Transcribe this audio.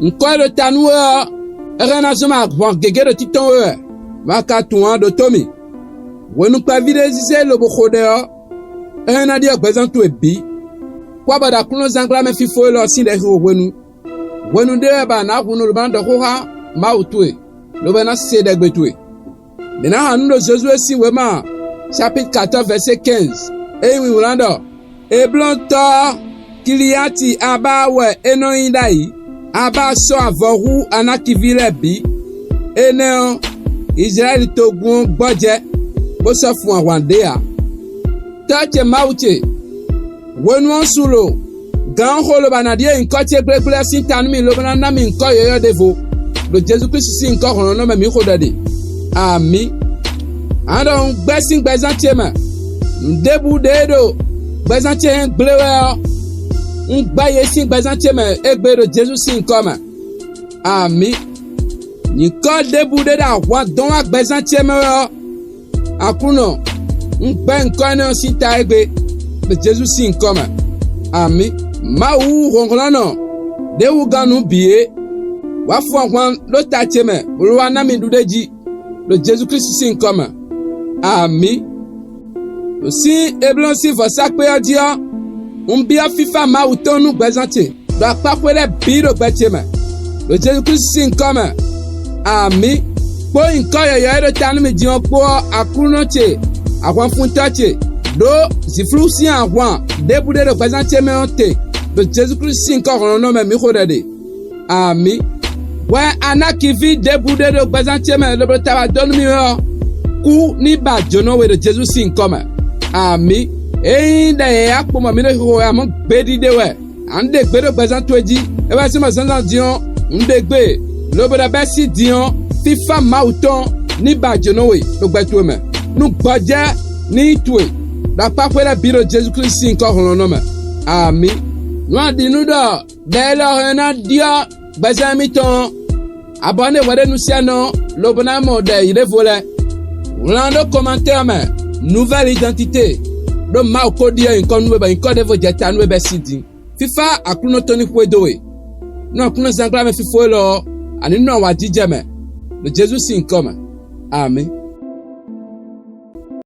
Nkoi de tanu rena zoma bon gege de titon maka tuan de tomi. Wenu pa vide zise lo bokhode rena dia bezantu ebi. Kwa bada kuno zangla me fifo lo sin de wenu. Wenu de ba na kunu lo banda hoha ma utwe. Lo bana se de gbetwe. Mena hanu de Josué si wema chapitre 14 verset 15. Et oui Rolando. Et blonto kiliati abawe enoindai aba so avoru anakivile bi eneo Israel togun gboje bo so fun awandea tache mauche wenu onsulo gan holo banadie nko che gbegbele sin tanu mi lo banana mi nko yoyo devo lo Jesus Christ sin nko hono me mi kodade ami ando gbesin gbezantie ma ndebu dedo gbezantie gblewe ngbaye sin gbezantie ma egbero Jesus sin koma ami niko debu deda wa don gbezantie ma akuno ngbe nko na sin ta egbe Jesus sin koma ami ma wu ronglano de wu ganu bie wa fo wan lo tache me ruwa na mi dudeji le Jesus Christ sin koma ami si eblon si vosa pe adia Umbia fifa ma utonu gbezantie. Do akpakwele biro gbetime. Le Jesus Christ sin koma. Ami. Po inko yoyo tanu mi dion po akunoche. Akwan funtache. Do ziflu si akwan. Debude de gbezantie me onte. Le Jesus Christ sin koma no me mi kodade. Ami. We anakivi debude de gbezantie me le tawa donu mi yo. Ku ni ba jono we de Jesus sin koma. Ami. Da ya akpoma mi ne ho ya mo gbedi de we ande gbedo gbezanto eji e ba si mo sansan dion ndegbe lo bada besi dion fifa mauton ni bajono we lo gbeto me nu gboje ni tue da pape la biro Jesus Christ sin ko hono no me ami no adinu do de lo na dia gbezami ton abone wade nu siano lo bana mo de ire vole rando commentaire me nouvelle identité do ma ko dia nko nu be nko devo jeta nu be sidi fifa akuno toni kwedowe no akuno zangla me fifo lo ani no wa jijeme le Jesus sin koma amen.